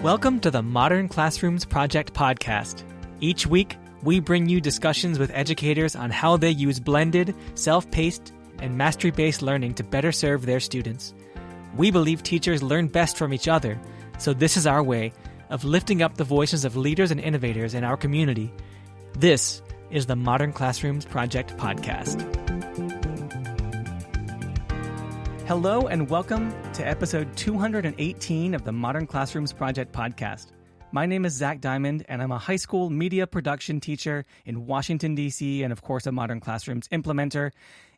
Welcome to the Modern Classrooms Project podcast. Each week, we bring you discussions with educators on how they use blended, self-paced, and mastery-based learning to better serve their students. We believe teachers learn best from each other, so this is our way of lifting up the voices of leaders and innovators in our community. This is the Modern Classrooms Project podcast. Hello and welcome to episode 218 of the Modern Classrooms Project podcast. My name is Zach Diamond, and I'm a high school media production teacher in Washington, D.C., and of course a Modern Classrooms implementer.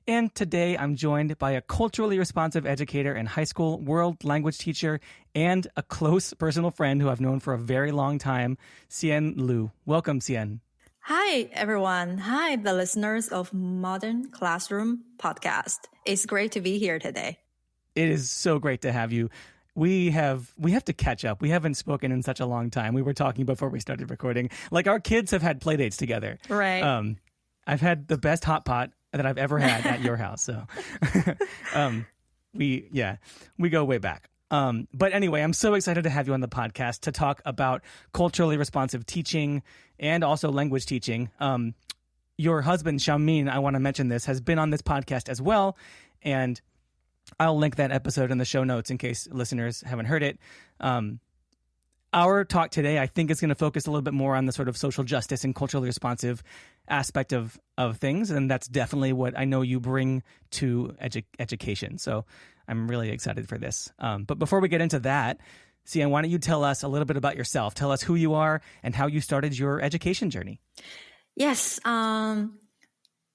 And today I'm joined by a culturally responsive educator and high school world language teacher and a close personal friend who I've known for a very long time, Xian Lu. Welcome, Xian. Hi, everyone. Hi, the listeners of Modern Classroom Podcast. It's great to be here today. It is so great to have you. We have to catch up. We haven't spoken in such a long time. We were talking before we started recording. Like, our kids have had play dates together. Right. I've had the best hot pot that I've ever had at your house. So we go way back. But anyway, I'm so excited to have you on the podcast to talk about culturally responsive teaching and also language teaching. Your husband, Xiaomin, I want to mention this, has been on this podcast as well. And I'll link that episode in the show notes in case listeners haven't heard it. Our talk today, I think, is going to focus a little bit more on the sort of social justice and culturally responsive aspect of things. And that's definitely what I know you bring to education. So I'm really excited for this. But before we get into that, Xian, why don't you tell us a little bit about yourself? Tell us who you are and how you started your education journey. Yes.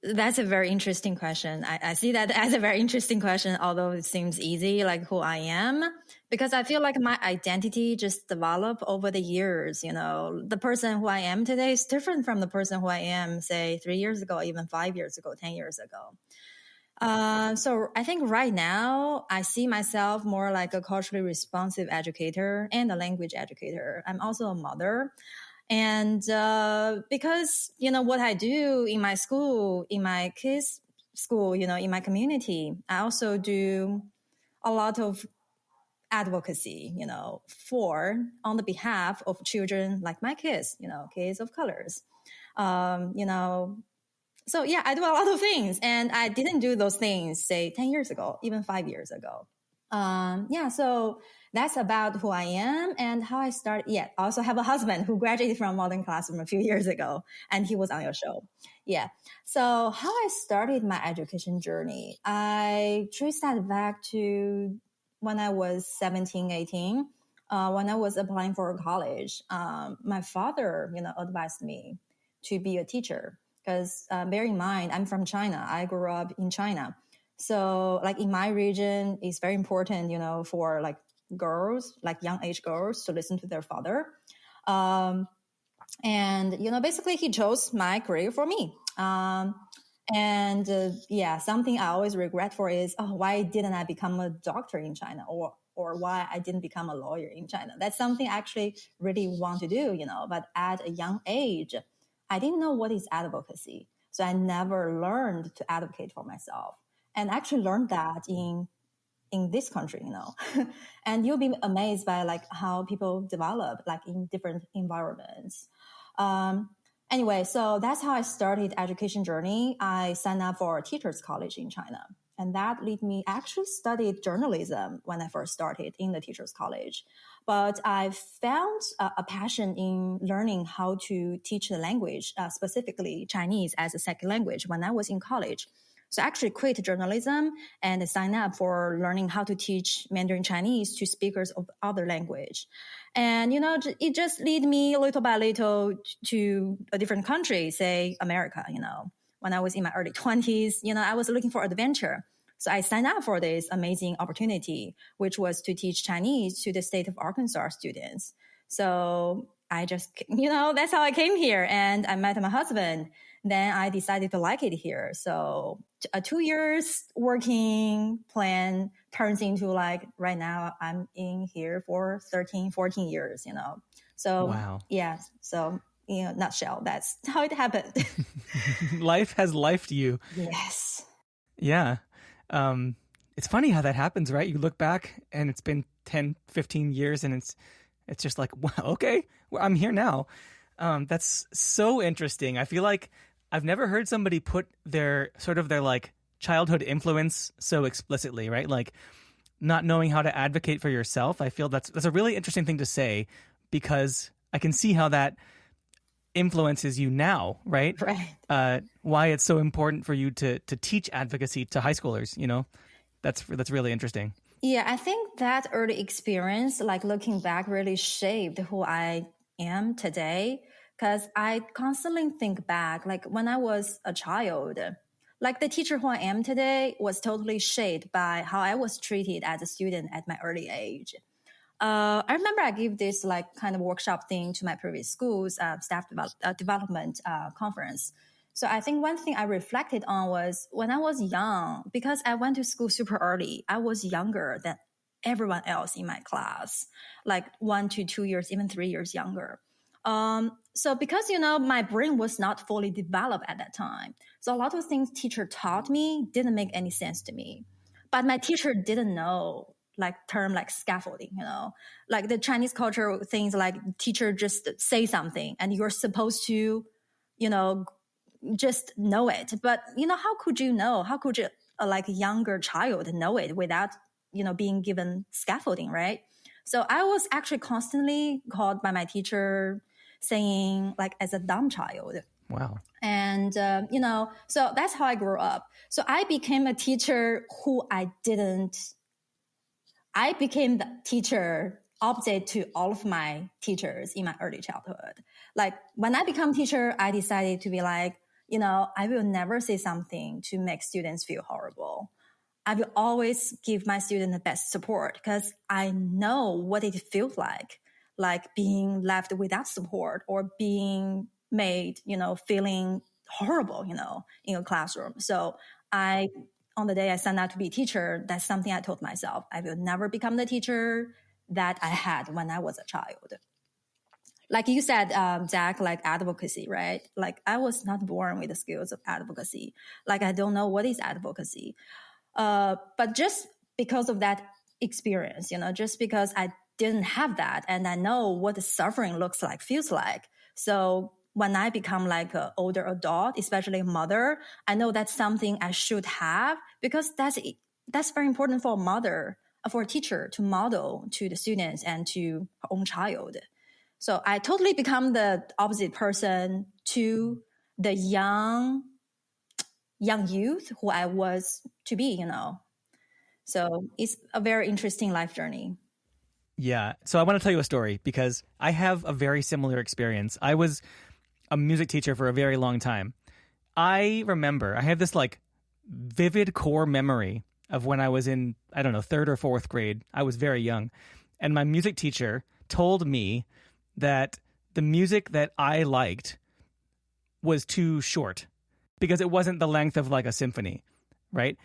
That's a very interesting question. I see that as a very interesting question, although it seems easy, like who I am, because I feel like my identity just developed over the years. You know, the person who I am today is different from the person who I am, say, 3 years ago, even 5 years ago, 10 years ago. So I think right now I see myself more like a culturally responsive educator and a language educator. I'm also a mother. And because, you know, what I do in my school, in my kids' school, you know, in my community, I also do a lot of advocacy, you know, on the behalf of children like my kids, you know, kids of colors, you know. So, yeah, I do a lot of things, and I didn't do those things, say, 10 years ago, even 5 years ago. So that's about who I am and how I started. Yeah, I also have a husband who graduated from Modern Classroom a few years ago, and he was on your show. Yeah. So how I started my education journey, I traced that back to when I was 17, 18, when I was applying for college. My father, you know, advised me to be a teacher because bear in mind, I'm from China. I grew up in China. So like in my region, it's very important, you know, for like girls, like young age girls, to listen to their father. And, you know, basically he chose my career for me. Something I always regret for is, why didn't I become a doctor in China, or why I didn't become a lawyer in China? That's something I actually really want to do, you know, but at a young age, I didn't know what is advocacy. So I never learned to advocate for myself. And actually learned that in this country, you know, and you'll be amazed by like how people develop like in different environments. Anyway, so that's how I started education journey. I signed up for a teacher's college in China, and that led me actually studied journalism when I first started in the teacher's college. But I found a passion in learning how to teach the language, specifically Chinese as a second language when I was in college. So I actually quit journalism and signed up for learning how to teach Mandarin Chinese to speakers of other language. And, you know, it just led me little by little to a different country, say America, you know. When I was in my early 20s, you know, I was looking for adventure. So I signed up for this amazing opportunity, which was to teach Chinese to the state of Arkansas students. So I just, you know, that's how I came here. And I met my husband. Then I decided to like it here. So a 2 years working plan turns into like right now I'm in here for 13, 14 years, you know. So, wow. Yeah. So, in a nutshell, that's how it happened. Life has lifed you. Yes. Yeah. It's funny how that happens, right? You look back and it's been 10, 15 years and it's It's just like, wow, okay, well, I'm here now. That's so interesting. I feel like I've never heard somebody put their like childhood influence so explicitly, right? Like not knowing how to advocate for yourself. I feel that's a really interesting thing to say, because I can see how that influences you now, right? Right. Why it's so important for you to teach advocacy to high schoolers, That's really interesting. Yeah, I think that early experience, like looking back, really shaped who I am today. Because I constantly think back, like when I was a child, like the teacher who I am today was totally shaped by how I was treated as a student at my early age. I remember I gave this like kind of workshop thing to my previous school's development conference. So I think one thing I reflected on was when I was young, because I went to school super early, I was younger than everyone else in my class, like 1 to 2 years, even 3 years younger. So because, my brain was not fully developed at that time. So a lot of things teacher taught me didn't make any sense to me. But my teacher didn't know like term like scaffolding, like the Chinese culture things like teacher just say something and you're supposed to, just know it. But, how could you know? How could you, like a younger child know it without, being given scaffolding, right? So I was actually constantly called by my teacher saying like as a dumb child. Wow. And, so that's how I grew up. So I became a teacher who I became the teacher opposite to all of my teachers in my early childhood. Like when I become teacher, I decided to be like, I will never say something to make students feel horrible. I will always give my student the best support because I know what it feels like being left without support or being made, feeling horrible, in a classroom. So on the day I signed out to be a teacher, that's something I told myself. I will never become the teacher that I had when I was a child. Like you said, Zach, like advocacy, right? Like I was not born with the skills of advocacy. Like I don't know what is advocacy. But just because of that experience, just because I didn't have that and I know what the suffering looks like, feels like. So when I become like an older adult, especially a mother, I know that's something I should have because that's very important for a mother, for a teacher to model to the students and to her own child. So I totally become the opposite person to the young youth who I was to be, So it's a very interesting life journey. Yeah. So I want to tell you a story because I have a very similar experience. I was a music teacher for a very long time. I remember I have this like vivid core memory of when I was in, I don't know, 3rd or 4th grade. I was very young. And my music teacher told me that the music that I liked was too short because it wasn't the length of like a symphony, right?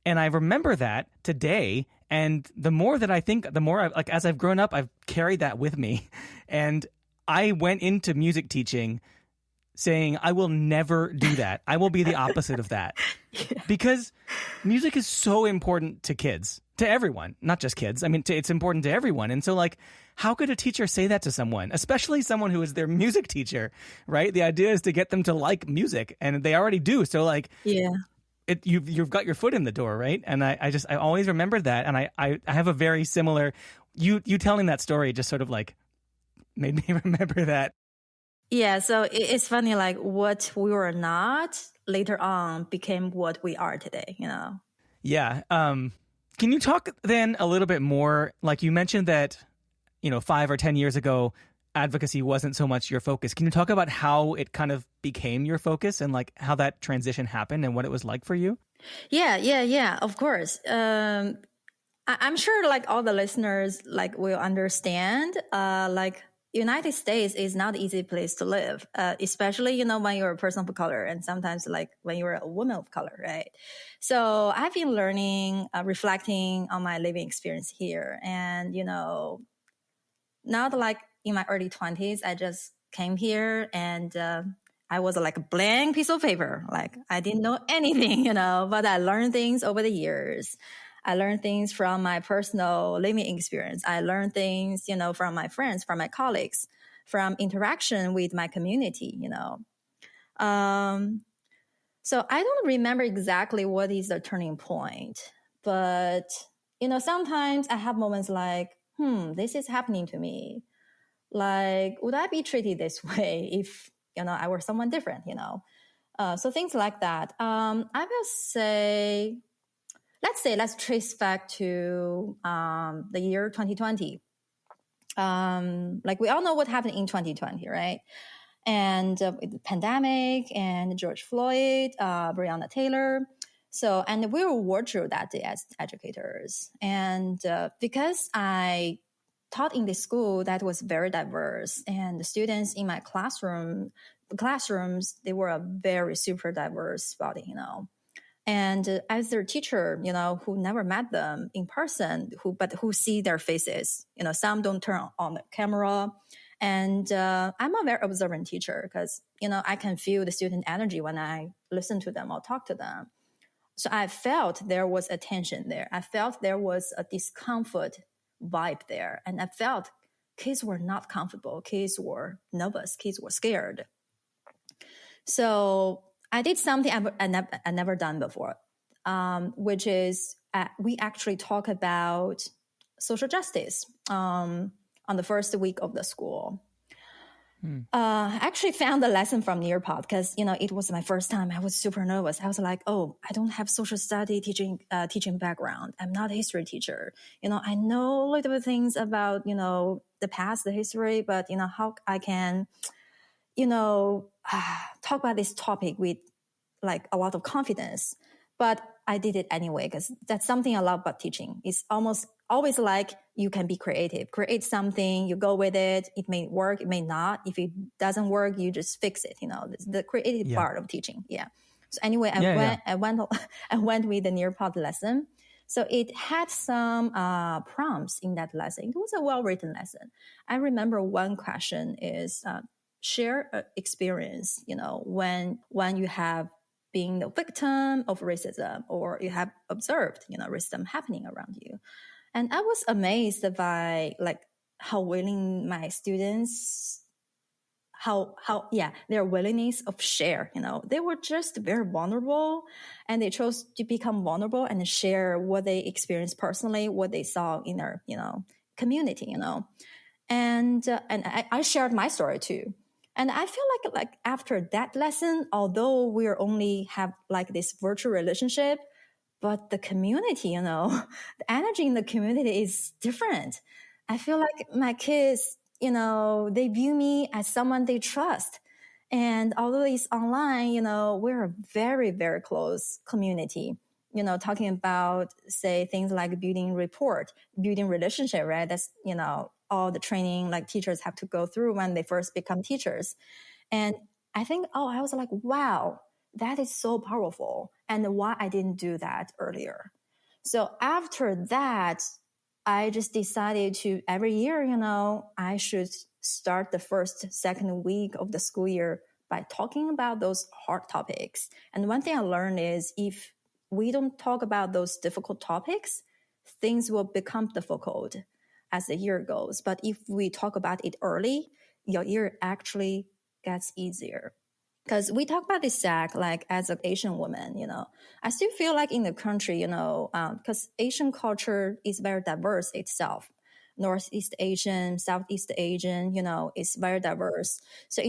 And I remember that today. And the more that I think, the more like as I've grown up, I've carried that with me. And I went into music teaching saying, I will never do that. I will be the opposite of that. Yeah. Because music is so important to kids, to everyone, not just kids. I mean, it's important to everyone. And so like, how could a teacher say that to someone, especially someone who is their music teacher, right? The idea is to get them to like music and they already do. So like, yeah. You've got your foot in the door, right? And I always remember that. And I have a very similar, you telling that story just sort of like made me remember that. Yeah, so it's funny, like what we were not later on became what we are today, Yeah. Can you talk then a little bit more, like you mentioned that, 5 or 10 years ago, advocacy wasn't so much your focus. Can you talk about how it kind of became your focus and like how that transition happened and what it was like for you? Yeah, of course. I'm sure like all the listeners like will understand, like United States is not an easy place to live, especially, when you're a person of color and sometimes like when you're a woman of color, right? So I've been learning, reflecting on my living experience here. And, not like in my early 20s, I just came here and I was like a blank piece of paper. Like I didn't know anything, but I learned things over the years. I learn things from my personal living experience. I learn things, from my friends, from my colleagues, from interaction with my community, So I don't remember exactly what is the turning point, but, sometimes I have moments like, this is happening to me. Like, would I be treated this way if, I were someone different, So things like that. I will say, let's trace back to the year 2020. Like we all know what happened in 2020, right? And with the pandemic and George Floyd, Breonna Taylor. So, and we will work through that day as educators. And because I taught in this school that was very diverse, and the students in my classrooms, they were a very super diverse body, And as their teacher, who never met them in person, but who see their faces, some don't turn on the camera. And I'm a very observant teacher because, I can feel the student energy when I listen to them or talk to them. So I felt there was a tension there. I felt there was a discomfort vibe there. And I felt kids were not comfortable. Kids were nervous. Kids were scared. So I did something I never done before, which is we actually talk about social justice on the first week of the school. I actually found the lesson from Nearpod because, it was my first time. I was super nervous. I was like, oh, I don't have social study teaching background. I'm not a history teacher. I know a little bit things about, the past, the history, but, how I can, talk about this topic with like a lot of confidence. But I did it anyway because that's something I love about teaching. It's almost always like you can be creative. Create something, you go with it. It may work, it may not. If it doesn't work, you just fix it. The creative part of teaching. Yeah. So anyway, I went with the Nearpod lesson. So it had some prompts in that lesson. It was a well-written lesson. I remember one question is share experience. When you have being the victim of racism or you have observed, racism happening around you. And I was amazed by like how willing my students, their willingness of share, they were just very vulnerable and they chose to become vulnerable and share what they experienced personally, what they saw in their, community, and I shared my story too. And I feel like after that lesson, although we only have like this virtual relationship, but the community, the energy in the community is different. I feel like my kids, they view me as someone they trust. And although it's online, we're a very, very close community, talking about, say, things like building rapport, building relationship, right? That's, all the training like teachers have to go through when they first become teachers. And I think, I was like, wow, that is so powerful. And why I didn't do that earlier. So after that, I just decided to every year, I should start the second week of the school year by talking about those hard topics. And one thing I learned is if we don't talk about those difficult topics, things will become difficult as the year goes. But if we talk about it early, your year actually gets easier. Because we talk about this SAC, like as an Asian woman, I still feel like in the country, because Asian culture is very diverse itself. Northeast Asian, Southeast Asian, it's very diverse. So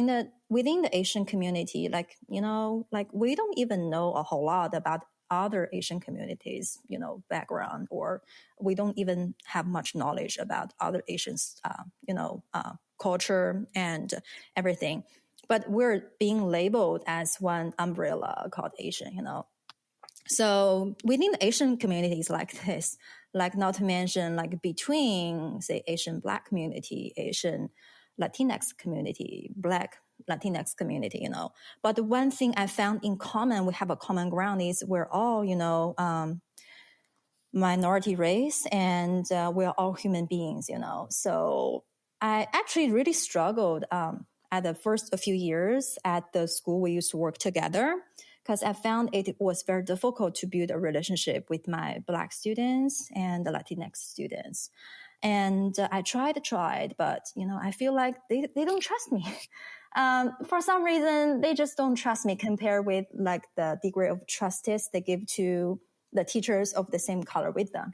within the Asian community, like we don't even know a whole lot about other Asian communities, background, or we don't even have much knowledge about other Asians, culture and everything. But we're being labeled as one umbrella called Asian, So within the Asian communities like this, like not to mention like between, say, Asian Black community, Asian Latinx community, Black Latinx community, But the one thing I found in common, we have a common ground is we're all, minority race and we're all human beings, So I actually really struggled at the first few years at the school we used to work together because I found it was very difficult to build a relationship with my Black students and the Latinx students. And I tried, but I feel like they don't trust me. For some reason, they just don't trust me compared with like the degree of trust they give to the teachers of the same color with them,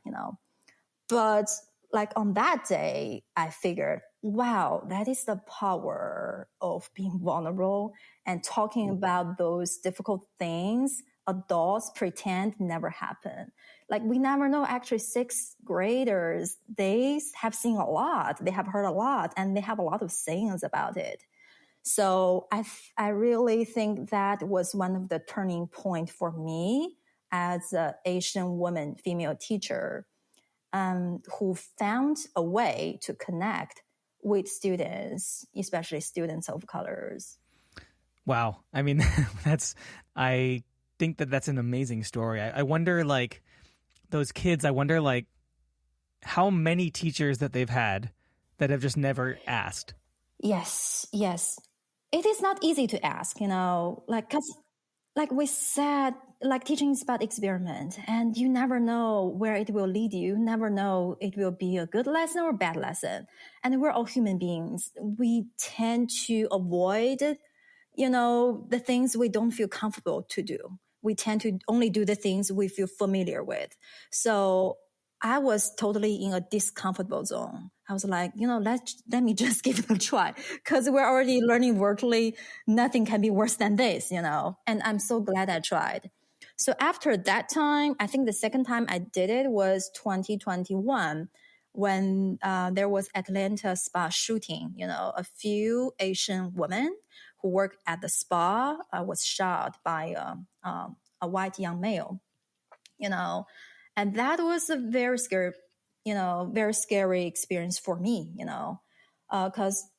But like on that day, I figured, wow, that is the power of being vulnerable and talking about those difficult things adults pretend never happened. Like we never know, actually sixth graders, they have seen a lot, they have heard a lot, and they have a lot of sayings about it. So I really think that was one of the turning point for me as an Asian woman, female teacher, who found a way to connect with students, especially students of colors. Wow. I mean, I think that's an amazing story. I wonder, like, those kids, I wonder, like, how many teachers that they've had that have just never asked. Yes. It is not easy to ask, like, because like we said, like teaching is about experiment, and you never know where it will lead you. You never know it will be a good lesson or a bad lesson. And we're all human beings. We tend to avoid, the things we don't feel comfortable to do. We tend to only do the things we feel familiar with. So I was totally in a discomfortable zone. I was like, let me just give it a try, because we're already learning virtually. Nothing can be worse than this, And I'm so glad I tried. So after that time, I think the second time I did it was 2021, when there was Atlanta spa shooting. A few Asian women who worked at the spa was shot by a white young male, and that was a very scary experience for me, because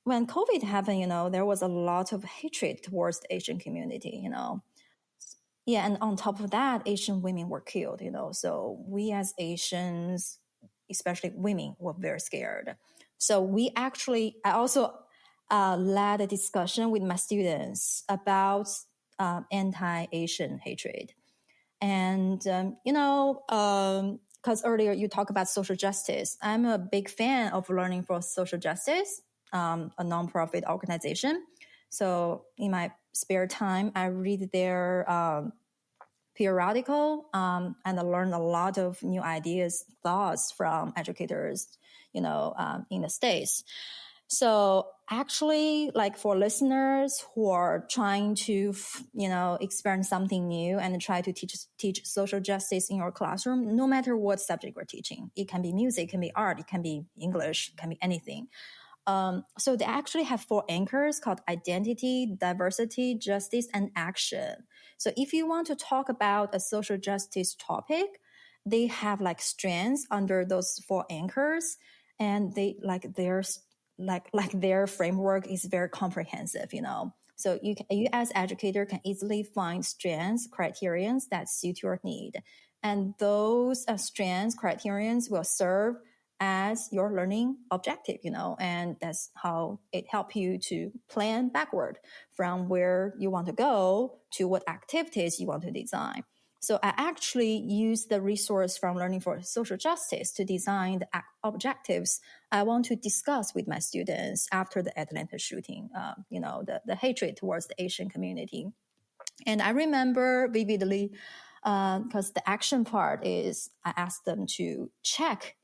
when COVID happened, there was a lot of hatred towards the Asian community, Yeah, and on top of that, Asian women were killed, So we as Asians, especially women, were very scared. So I also led a discussion with my students about anti-Asian hatred. And, because earlier you talked about social justice. I'm a big fan of Learning for Social Justice, a nonprofit organization. So in my spare time, I read their periodical, and I learn a lot of new ideas, thoughts from educators, in the States. So actually, like for listeners who are trying to, experience something new and try to teach social justice in your classroom, no matter what subject we're teaching, it can be music, it can be art, it can be English, it can be anything. So they actually have 4 anchors called identity, diversity, justice, and action. So if you want to talk about a social justice topic, they have like strands under those 4 anchors, and they their framework is very comprehensive, So you as educator can easily find strands, criterions that suit your need. And those strands, criterions will serve as your learning objective, and that's how it helps you to plan backward from where you want to go to what activities you want to design. So I actually use the resource from Learning for Social Justice to design the objectives I want to discuss with my students after the Atlanta shooting, the hatred towards the Asian community. And I remember vividly, because the action part is I asked them to check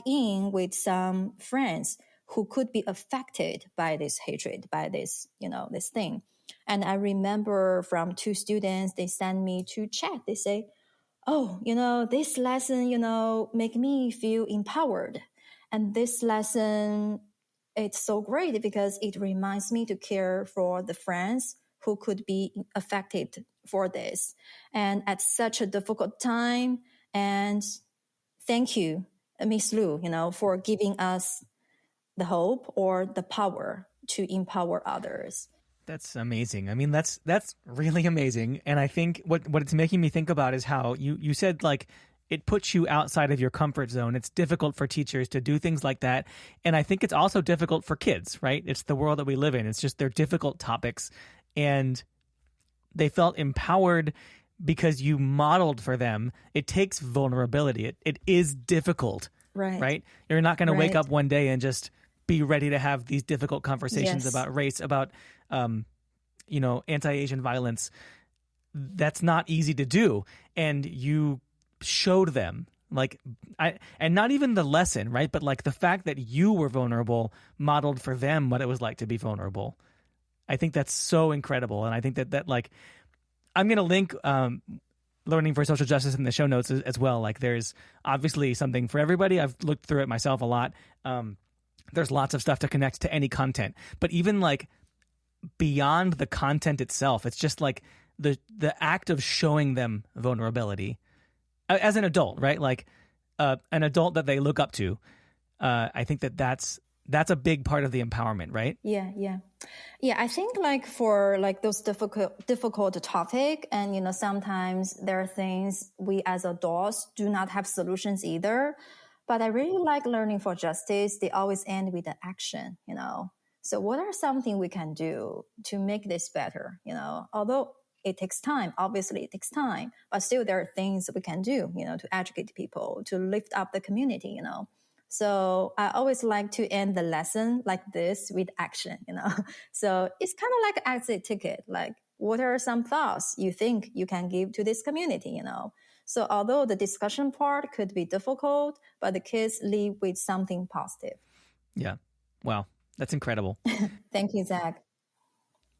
in with some friends who could be affected by this hatred, by this, this thing. And I remember from 2 students, they sent me to check. They say, oh, this lesson, make me feel empowered. And this lesson, it's so great because it reminds me to care for the friends who could be affected for this. And at such a difficult time, and thank you, Miss Lu, for giving us the hope or the power to empower others. That's amazing. I mean, that's really amazing. And I think what it's making me think about is how you said, like, it puts you outside of your comfort zone. It's difficult for teachers to do things like that. And I think it's also difficult for kids, right? It's the world that we live in. It's just they're difficult topics. And empowered because you modeled for them. It takes vulnerability. It is difficult, right? You're not going to wake up one day and just be ready to have these difficult conversations about race, about, anti-Asian violence. That's not easy to do. And you showed them and not even the lesson, right? But like the fact that you were vulnerable modeled for them what it was like to be vulnerable. I think that's so incredible. And I think that like, I'm going to link Learning for Social Justice in the show notes as well. Like there's obviously something for everybody. I've looked through it myself a lot. There's lots of stuff to connect to any content, but even like beyond the content itself, it's just like the act of showing them vulnerability as an adult, right? Like an adult that they look up to. I think that's a big part of the empowerment, right? Yeah. I think like for like those difficult topic, and sometimes there are things we as adults do not have solutions either. But I really like Learning for Justice. They always end with an action, So what are something we can do to make this better? Although it takes time, obviously it takes time, but still there are things we can do, to educate people, to lift up the community, So I always like to end the lesson like this with action, So it's kind of like an exit ticket. Like, what are some thoughts you think you can give to this community, So although the discussion part could be difficult, but the kids leave with something positive. Yeah. Wow. That's incredible. Thank you, Zach.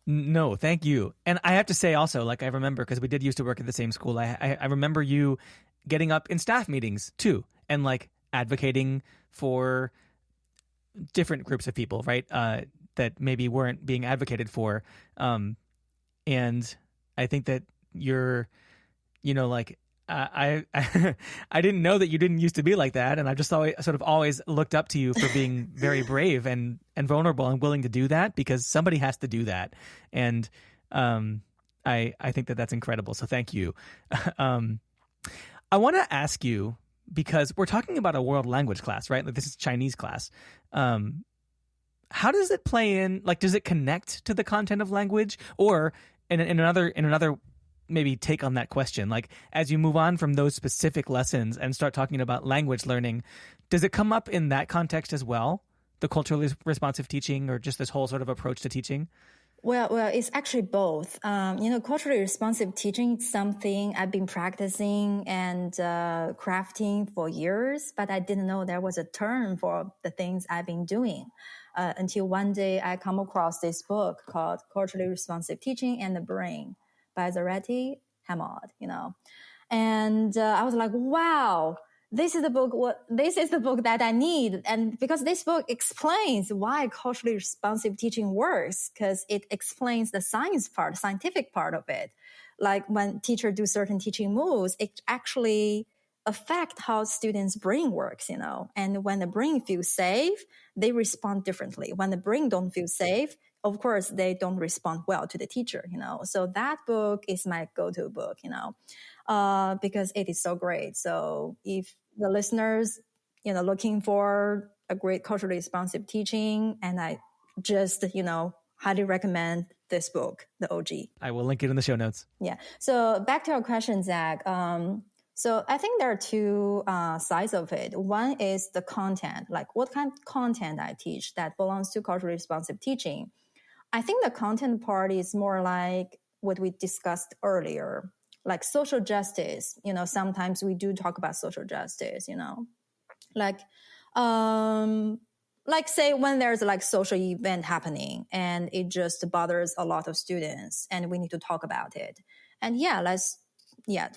No, thank you. And I have to say also, like I remember, because we did used to work at the same school, I remember you getting up in staff meetings too, and like advocating for different groups of people, right? That maybe weren't being advocated for. And I think that you're, I didn't know that you didn't used to be like that, and I just always looked up to you for being very brave and vulnerable and willing to do that, because somebody has to do that, and I think that that's incredible. So thank you. I want to ask you, because we're talking about a world language class, right? Like this is Chinese class. How does it play in? Like, does it connect to the content of language, or in another maybe take on that question, like as you move on from those specific lessons and start talking about language learning, does it come up in that context as well? The culturally responsive teaching, or just this whole sort of approach to teaching? Well, it's actually both. Culturally responsive teaching is something I've been practicing and crafting for years, but I didn't know there was a term for the things I've been doing until one day I come across this book called Culturally Responsive Teaching and the Brain by Zareti Hamad, And I was like, wow, this is the book that I need. And because this book explains why culturally responsive teaching works, because it explains the scientific part of it. Like when teachers do certain teaching moves, it actually affect how students' brain works, And when the brain feels safe, they respond differently. When the brain don't feel safe, of course, they don't respond well to the teacher, So that book is my go-to book, because it is so great. So if the listeners, looking for a great culturally responsive teaching, and I just, highly recommend this book, The OG. I will link it in the show notes. Yeah. So back to our question, Zach. So I think there are two sides of it. One is the content, like what kind of content I teach that belongs to culturally responsive teaching. I think the content part is more like what we discussed earlier, like social justice. Sometimes we do talk about social justice, like say when there's like social event happening and it just bothers a lot of students and we need to talk about it. And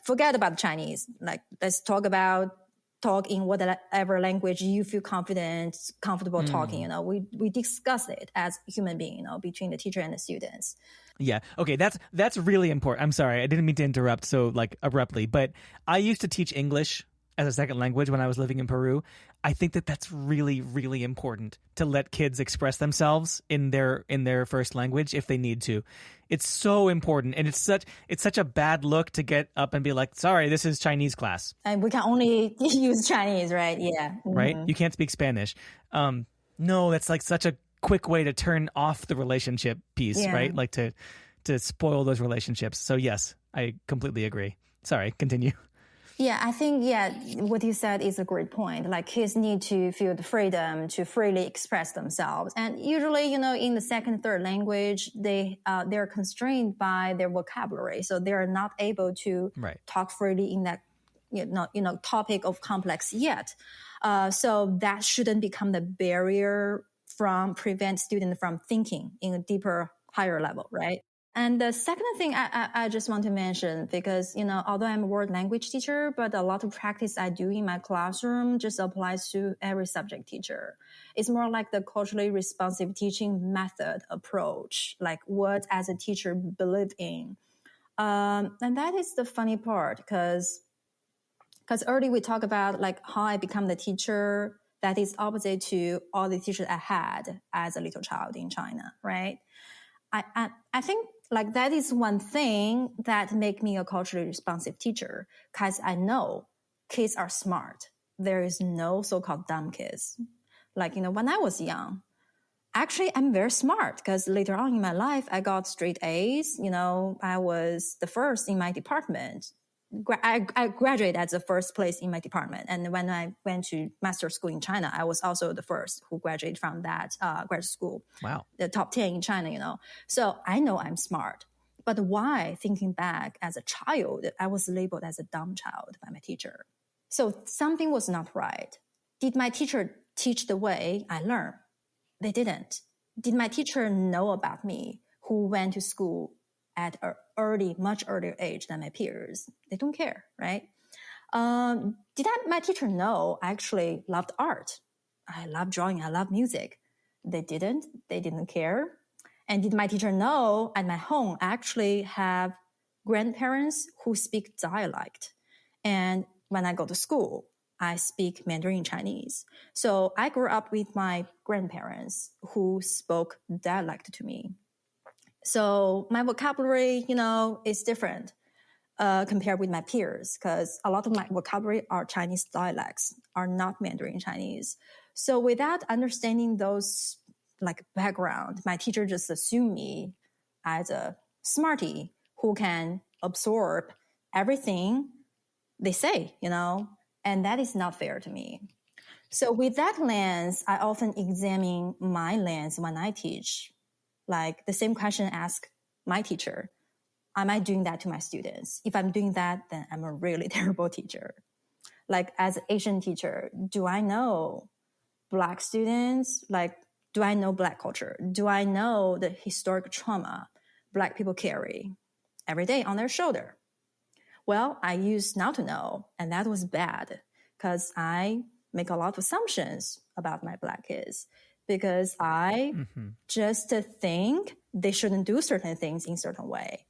forget about Chinese. Like let's talk in whatever language you feel comfortable talking. We discuss it as human being, between the teacher and the students. Yeah. Okay. That's really important. I'm sorry. I didn't mean to interrupt so like abruptly, but I used to teach English as a second language when I was living in Peru. I think that that's really, really important to let kids express themselves in their first language if they need to. It's so important, and it's such a bad look to get up and be like, "Sorry, this is Chinese class." And we can only use Chinese, right? Yeah. Mm-hmm. Right? You can't speak Spanish. No, that's like such a quick way to turn off the relationship piece, right? Like to to spoil those relationships. So yes, I completely agree. Sorry, continue. Yeah, I think, what you said is a great point. Like kids need to feel the freedom to freely express themselves. And usually, in the second, third language, they're constrained by their vocabulary. So they're not able to talk freely in that, topic of complex yet. So that shouldn't become the barrier prevent students from thinking in a deeper, higher level, right? And the second thing I just want to mention, because, although I'm a world language teacher, but a lot of practice I do in my classroom just applies to every subject teacher. It's more like the culturally responsive teaching method approach, like what as a teacher believe in. And that is the funny part, because earlier we talked about like how I become the teacher that is opposite to all the teachers I had as a little child in China, right? I think like that is one thing that make me a culturally responsive teacher, because I know kids are smart. There is no so-called dumb kids. Like, when I was young, actually I'm very smart, because later on in my life, I got straight A's. I was the first in my department. I graduated as the first place in my department. And when I went to master school in China, I was also the first who graduated from that graduate school. Wow. The top 10 in China, So I know I'm smart. But why, thinking back as a child, I was labeled as a dumb child by my teacher? So something was not right. Did my teacher teach the way I learned? They didn't. Did my teacher know about me, who went to school at an much earlier age than my peers? They don't care, right? Did my teacher know I actually loved art? I love drawing, I love music. They didn't care. And did my teacher know at my home I actually have grandparents who speak dialect? And when I go to school, I speak Mandarin Chinese. So I grew up with my grandparents who spoke dialect to me. So my vocabulary, is different compared with my peers, because a lot of my vocabulary are Chinese dialects, are not Mandarin Chinese. So without understanding those like background, my teacher just assumed me as a smarty who can absorb everything they say, and that is not fair to me. So with that lens, I often examine my lens when I teach. Like the same question asked my teacher. Am I doing that to my students? If I'm doing that, then I'm a really terrible teacher. Like as an Asian teacher, do I know Black students? Like, do I know Black culture? Do I know the historic trauma Black people carry every day on their shoulder? Well, I used not to know, and that was bad, because I make a lot of assumptions about my Black kids, because I just think they shouldn't do certain things in certain way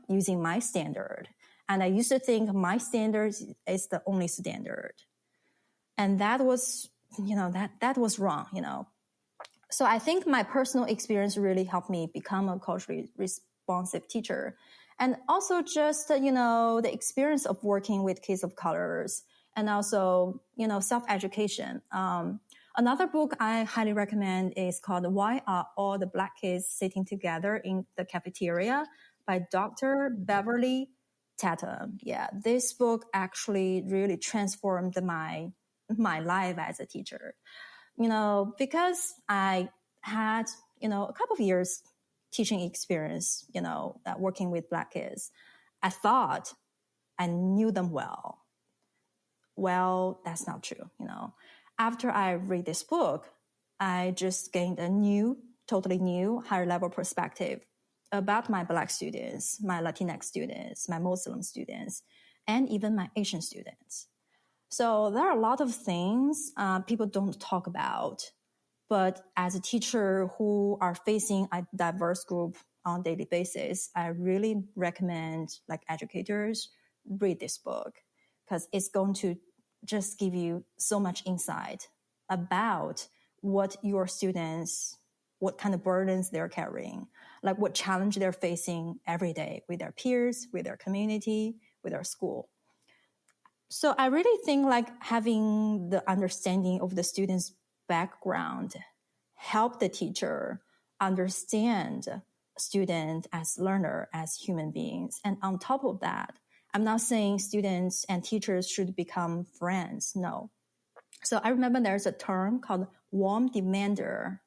using my standard. And I used to think my standard is the only standard. And that was, that was wrong, So I think my personal experience really helped me become a culturally responsive teacher. And also just, the experience of working with kids of colors, and also, self-education. Another book I highly recommend is called Why Are All the Black Kids Sitting Together in the Cafeteria by Dr. Beverly Tatum. Yeah, this book actually really transformed my life as a teacher. Because I had, a couple of years teaching experience, working with Black kids, I thought I knew them well. Well, that's not true, After I read this book, I just gained a totally new, higher level perspective about my Black students, my Latinx students, my Muslim students, and even my Asian students. So there are a lot of things people don't talk about. But as a teacher who are facing a diverse group on a daily basis, I really recommend like educators read this book, because it's going to just give you so much insight about what your students, what kind of burdens they're carrying, like what challenge they're facing every day with their peers, with their community, with their school. So I really think like having the understanding of the student's background help the teacher understand students as learner, as human beings. And on top of that, I'm not saying students and teachers should become friends. No. So I remember there's a term called warm demander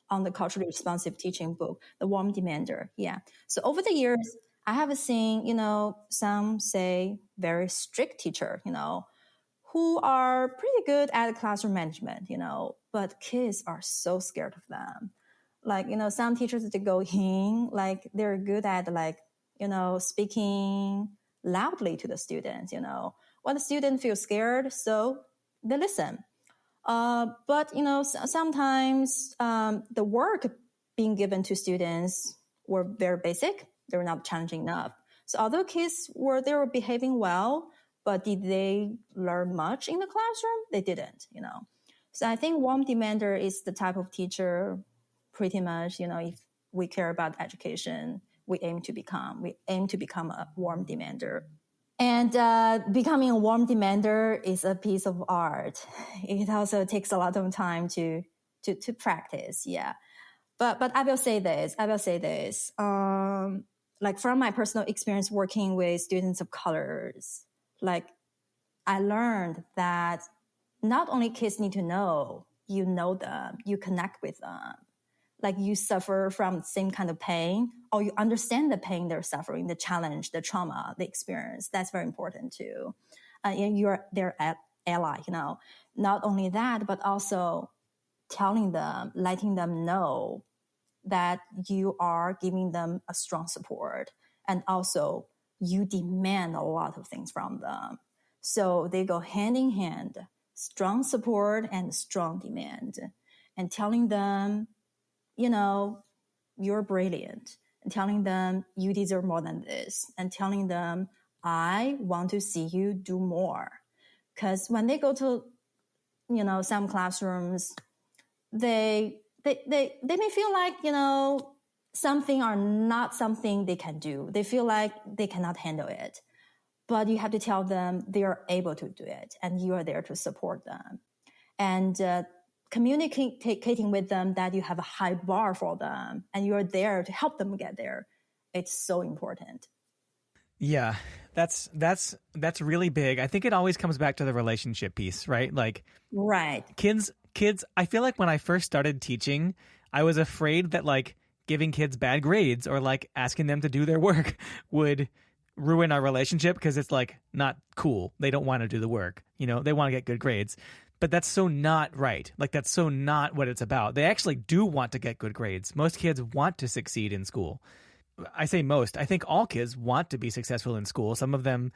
on the culturally responsive teaching book, the warm demander. Yeah. So over the years, I have seen, some say very strict teacher, who are pretty good at classroom management, but kids are so scared of them. Like, some teachers, they go in, like they're good at speaking loudly to the students, when the student feels scared, so they listen. But, sometimes the work being given to students were very basic. They were not challenging enough. So although kids they were behaving well, but did they learn much in the classroom? They didn't, So I think warm demander is the type of teacher pretty much, if we care about education, we aim to become a warm demander. And becoming a warm demander is a piece of art. It also takes a lot of time to practice. Yeah. But I will say this. Like from my personal experience working with students of colors, like I learned that not only kids need to know, you know them, you connect with them. Like you suffer from the same kind of pain, or you understand the pain they're suffering, the challenge, the trauma, the experience. That's very important too. And you're their ally, Not only that, but also telling them, letting them know that you are giving them a strong support. And also you demand a lot of things from them. So they go hand in hand, strong support and strong demand. And telling them, you're brilliant, and telling them you deserve more than this, and telling them I want to see you do more. Because when they go to, some classrooms, they may feel like, something are not something they can do. They feel like they cannot handle it. But you have to tell them they are able to do it, and you are there to support them. And communicating with them that you have a high bar for them and you're there to help them get there. It's so important. Yeah, that's really big. I think it always comes back to the relationship piece, right? Like, right. Kids, I feel like when I first started teaching, I was afraid that like giving kids bad grades or like asking them to do their work would ruin our relationship because it's like not cool. They don't want to do the work. They want to get good grades. But that's so not right. Like, that's so not what it's about. They actually do want to get good grades. Most kids want to succeed in school. I say most. I think all kids want to be successful in school. Some of them,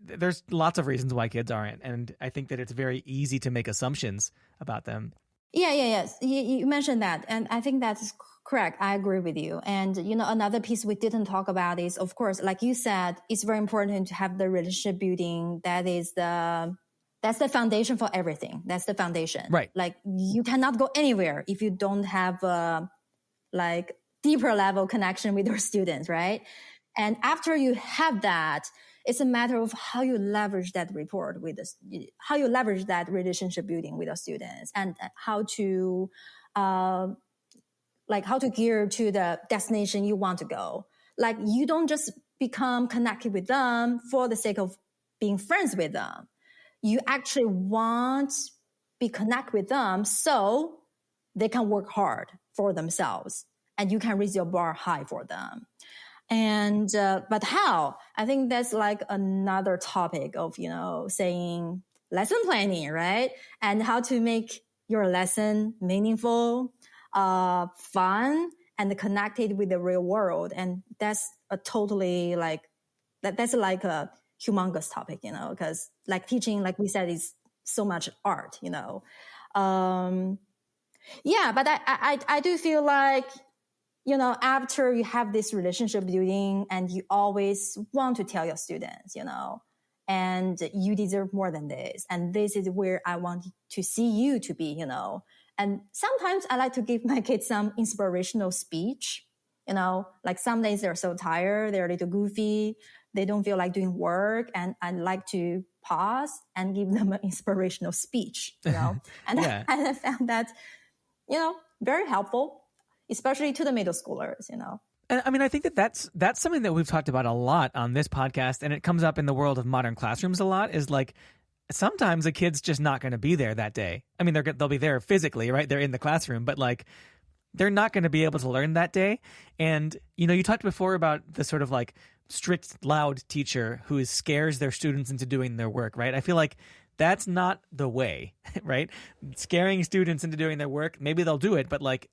there's lots of reasons why kids aren't. And I think that it's very easy to make assumptions about them. Yes. You mentioned that. And I think that's correct. I agree with you. And, another piece we didn't talk about is, of course, like you said, it's very important to have the relationship building. That's the foundation for everything. That's the foundation. Right. Like you cannot go anywhere if you don't have deeper level connection with your students, right? And after you have that, it's a matter of how you leverage that rapport how you leverage that relationship building with your students, and how to gear to the destination you want to go. Like you don't just become connected with them for the sake of being friends with them. You actually want to be connect with them so they can work hard for themselves and you can raise your bar high for them. And, but how? I think that's like another topic of, saying lesson planning, right? And how to make your lesson meaningful, fun, and connected with the real world. And that's a totally that's like a humongous topic, because like teaching, like we said, is so much art, but I do feel like, after you have this relationship building and you always want to tell your students, and you deserve more than this. And this is where I want to see you to be, and sometimes I like to give my kids some inspirational speech, like some days they're so tired, they're a little goofy, they don't feel like doing work, and I like to pause and give them an inspirational speech, and Yeah. I found that, very helpful. especially to the middle schoolers, you know. And I mean, I think that that's something that we've talked about a lot on this podcast, and it comes up in the world of modern classrooms a lot, is like sometimes a kid's just not going to be there that day. I mean, they'll be there physically, right? They're in the classroom, but like they're not going to be able to learn that day. And, you know, you talked before about the sort of like strict, loud teacher who scares their students into doing their work, right? I feel like that's not the way, right? Scaring students into doing their work, maybe they'll do it, but like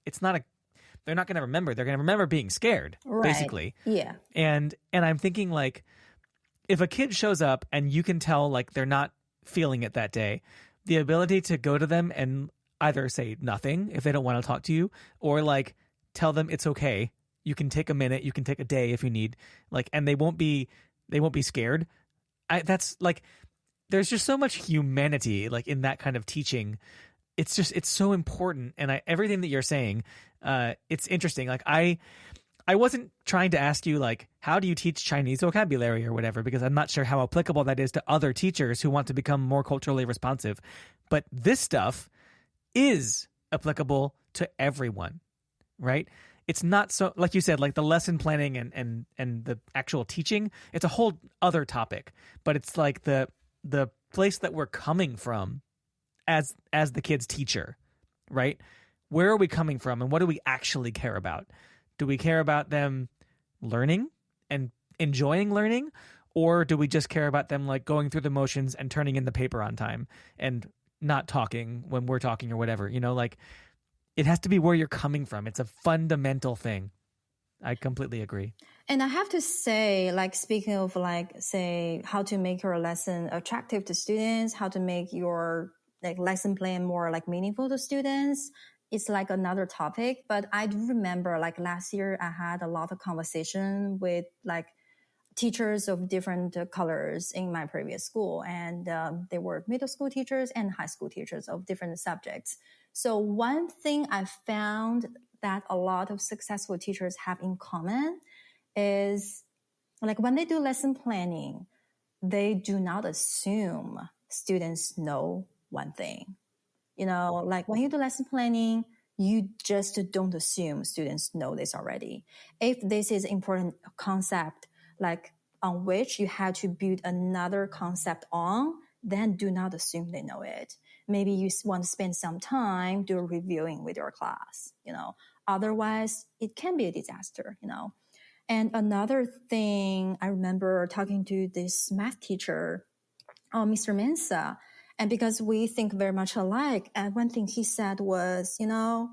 they're not going to remember. They're going to remember being scared, basically. Yeah. And I'm thinking like if a kid shows up and you can tell like they're not feeling it that day, the ability to go to them and either say nothing if they don't want to talk to you, or like tell them it's okay. You can take a minute, you can take a day if you need, like, and they won't be scared. That's like, there's just so much humanity like in that kind of teaching. It's so important. And everything that you're saying, it's interesting. Like I wasn't trying to ask you like, how do you teach Chinese vocabulary or whatever, because I'm not sure how applicable that is to other teachers who want to become more culturally responsive. But this stuff is applicable to everyone, right? It's not so, like you said, like the lesson planning and the actual teaching, it's a whole other topic, but it's like the place that we're coming from as the kid's teacher, right? Where are we coming from and what do we actually care about? Do we care about them learning and enjoying learning, or do we just care about them like going through the motions and turning in the paper on time and not talking when we're talking or whatever, you know, like it has to be where you're coming from. It's a fundamental thing. I completely agree. And I have to say, like, speaking of like, say, how to make your lesson attractive to students, how to make your like lesson plan more like meaningful to students, it's like another topic. But I do remember like last year, I had a lot of conversation with like teachers of different colors in my previous school. And they were middle school teachers and high school teachers of different subjects. So one thing I found that a lot of successful teachers have in common is like when they do lesson planning, they do not assume students know one thing. You know, like when you do lesson planning, you just don't assume students know this already. If this is important concept, like on which you have to build another concept on, then do not assume they know it. Maybe you want to spend some time doing reviewing with your class, you know. Otherwise, it can be a disaster, you know. And another thing, I remember talking to this math teacher, Mr. Mensa, and because we think very much alike, and one thing he said was, you know,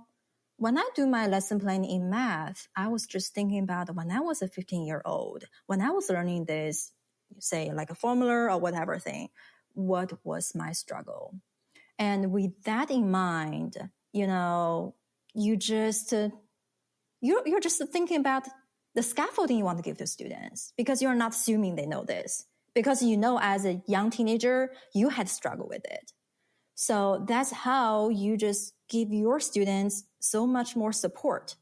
when I do my lesson planning in math, I was just thinking about when I was a 15-year-old, when I was learning this, say like a formula or whatever thing, what was my struggle? And with that in mind, you know, you're just thinking about the scaffolding you want to give to students, because you're not assuming they know this, because you know as a young teenager, you had struggled with it. So that's how you just give your students so much more support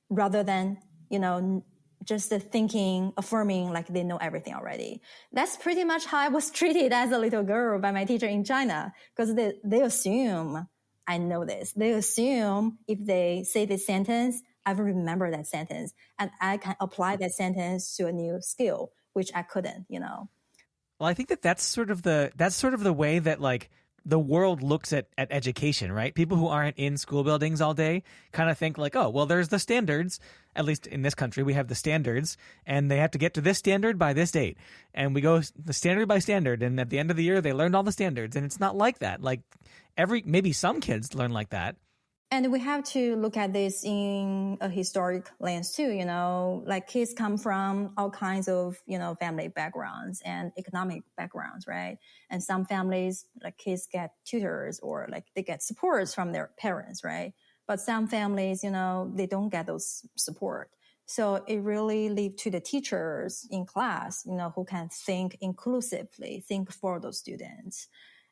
rather than, you know, just thinking, affirming like they know everything already. That's pretty much how I was treated as a little girl by my teacher in China, because they assume I know this. They assume if they say this sentence, I will remember that sentence and I can apply that sentence to a new skill, which I couldn't, you know. Well, I think that's sort of the way that like the world looks at education, right? People who aren't in school buildings all day kind of think like, oh, well, there's the standards. At least in this country, we have the standards, and they have to get to this standard by this date. And we go the standard by standard, and at the end of the year, they learned all the standards. And it's not like that. Like maybe some kids learn like that. And we have to look at this in a historic lens too, you know, like kids come from all kinds of, you know, family backgrounds and economic backgrounds, right? And some families, like kids get tutors or like they get supports from their parents, right? But some families, you know, they don't get those support. So it really leaves to the teachers in class, you know, who can think inclusively, think for those students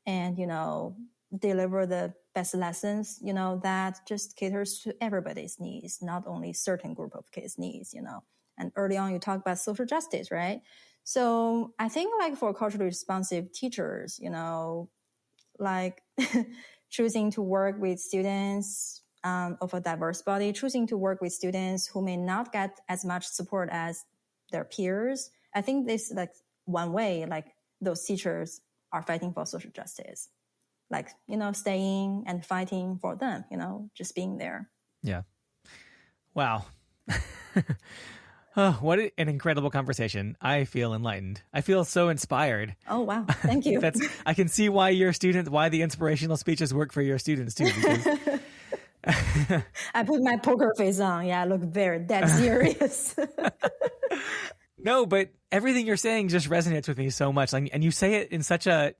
and, you know, deliver the best lessons, you know, that just caters to everybody's needs, not only certain group of kids' needs, you know. And early on, you talk about social justice, right? So I think like for culturally responsive teachers, you know, like choosing to work with students of a diverse body, choosing to work with students who may not get as much support as their peers. I think this is like one way, like those teachers are fighting for social justice, like, staying and fighting for them, just being there. Yeah. Wow. Oh, what an incredible conversation. I feel enlightened. I feel so inspired. Oh, wow. Thank you. I can see why why the inspirational speeches work for your students too. Because I put my poker face on. Yeah, I look very dead serious. No, but everything you're saying just resonates with me so much. Like, and you say it in such a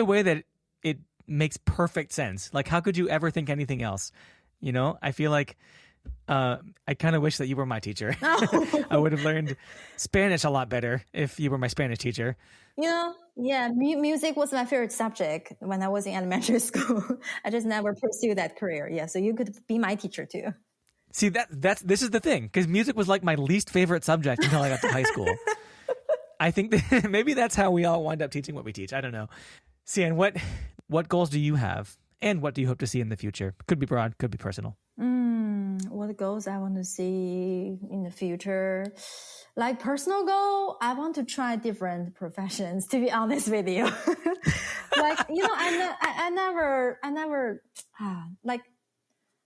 way that it makes perfect sense. Like, how could you ever think anything else? I feel like I kind of wish that you were my teacher. Oh. I would have learned Spanish a lot better if you were my Spanish teacher. Music was my favorite subject when I was in elementary school. I just never pursued that career. Yeah, so you could be my teacher too. See, this is the thing, because music was like my least favorite subject until I got to high school. I think that maybe that's how we all wind up teaching what we teach. I don't know. Xian, what goals do you have, and what do you hope to see in the future? Could be broad, could be personal. What goals I want to see in the future? Like personal goal, I want to try different professions, to be honest with you. Like, I never, like,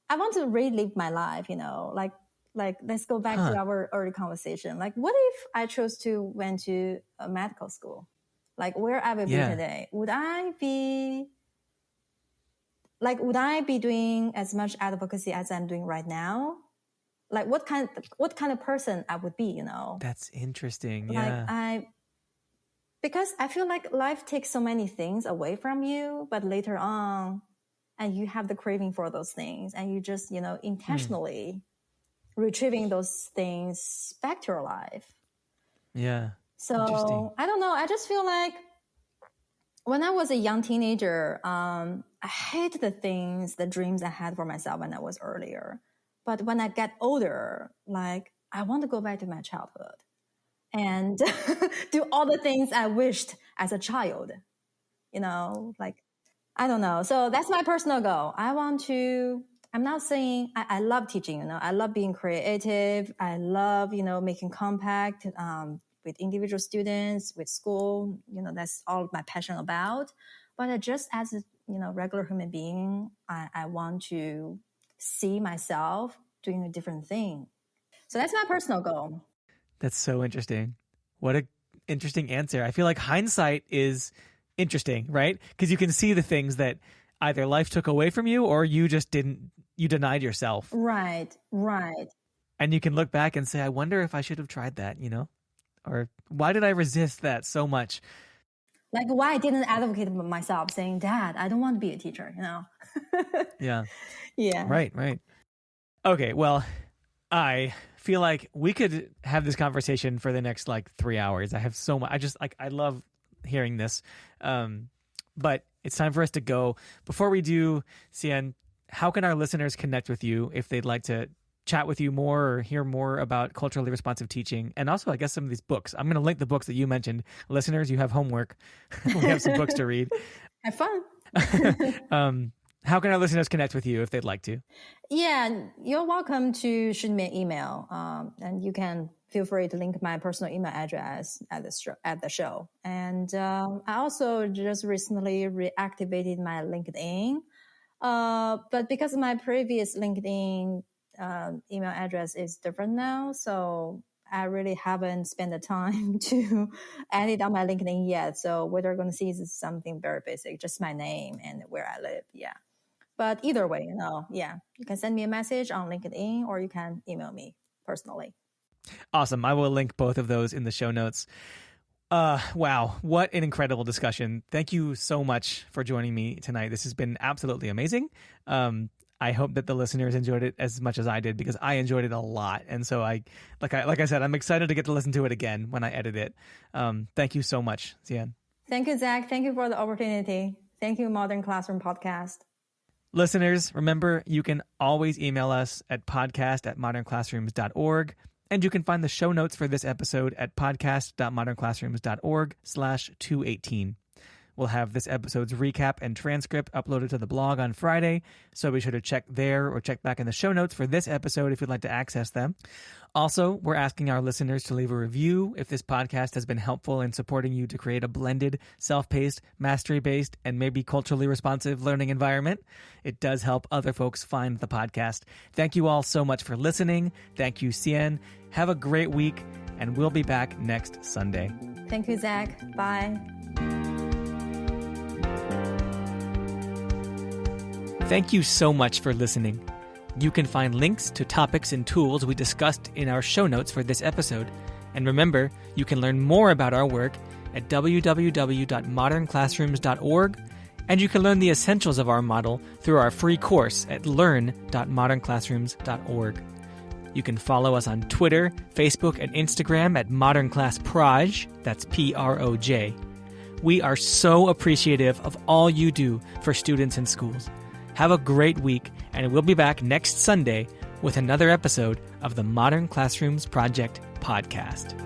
I want to relive my life, like let's go back to our early conversation. Like, what if I chose to went to a medical school? Like, where I would be today? Would I be doing as much advocacy as I'm doing right now? Like, what kind of person I would be, That's interesting. Because I feel like life takes so many things away from you, but later on, and you have the craving for those things, and you just, intentionally retrieving those things back to your life. Yeah. So I don't know. I just feel like when I was a young teenager, I hate the dreams I had for myself when I was earlier. But when I get older, like, I want to go back to my childhood and do all the things I wished as a child, like, I don't know. So that's my personal goal. I'm not saying I love teaching, I love being creative. I love, making contact with individual students, with school, that's all my passion about. But just as a, regular human being, I want to see myself doing a different thing. So that's my personal goal. That's so interesting. What a interesting answer. I feel like hindsight is interesting, right? Because you can see the things that either life took away from you or you just you denied yourself. Right. And you can look back and say, I wonder if I should have tried that, or why did I resist that so much? Like, why I didn't advocate for myself, saying, Dad, I don't want to be a teacher, Yeah. Yeah. Right. Okay, well, I feel like we could have this conversation for the next 3 hours. I have so much. I love hearing this. But it's time for us to go. Before we do, Xian, how can our listeners connect with you if they'd like to chat with you more or hear more about culturally responsive teaching? And also, I guess, some of these books. I'm going to link the books that you mentioned. Listeners, you have homework. We have some books to read. Have fun. How can our listeners connect with you if they'd like to? Yeah, you're welcome to shoot me an email. And you can feel free to link my personal email address at the show. And I also just recently reactivated my LinkedIn. But because my previous LinkedIn email address is different now, so I really haven't spent the time to add it on my LinkedIn yet. So what you're going to see is something very basic, just my name and where I live. Yeah. But either way, you can send me a message on LinkedIn or you can email me personally. Awesome. I will link both of those in the show notes. Wow. What an incredible discussion. Thank you so much for joining me tonight. This has been absolutely amazing. I hope that the listeners enjoyed it as much as I did, because I enjoyed it a lot. And so like I said, I'm excited to get to listen to it again when I edit it. Thank you so much, Xian. Thank you, Zach. Thank you for the opportunity. Thank you, Modern Classroom Podcast. Listeners, remember, you can always email us at podcast@modernclassrooms.org. And you can find the show notes for this episode at podcast.modernclassrooms.org/218. We'll have this episode's recap and transcript uploaded to the blog on Friday, so be sure to check there or check back in the show notes for this episode if you'd like to access them. Also, we're asking our listeners to leave a review if this podcast has been helpful in supporting you to create a blended, self-paced, mastery-based, and maybe culturally responsive learning environment. It does help other folks find the podcast. Thank you all so much for listening. Thank you, Xian. Have a great week, and we'll be back next Sunday. Thank you, Zach. Bye. Thank you so much for listening. You can find links to topics and tools we discussed in our show notes for this episode. And remember, you can learn more about our work at www.modernclassrooms.org, and you can learn the essentials of our model through our free course at learn.modernclassrooms.org. You can follow us on Twitter, Facebook, and Instagram at modernclassproj, that's Proj. We are so appreciative of all you do for students in schools. Have a great week, and we'll be back next Sunday with another episode of the Modern Classrooms Project podcast.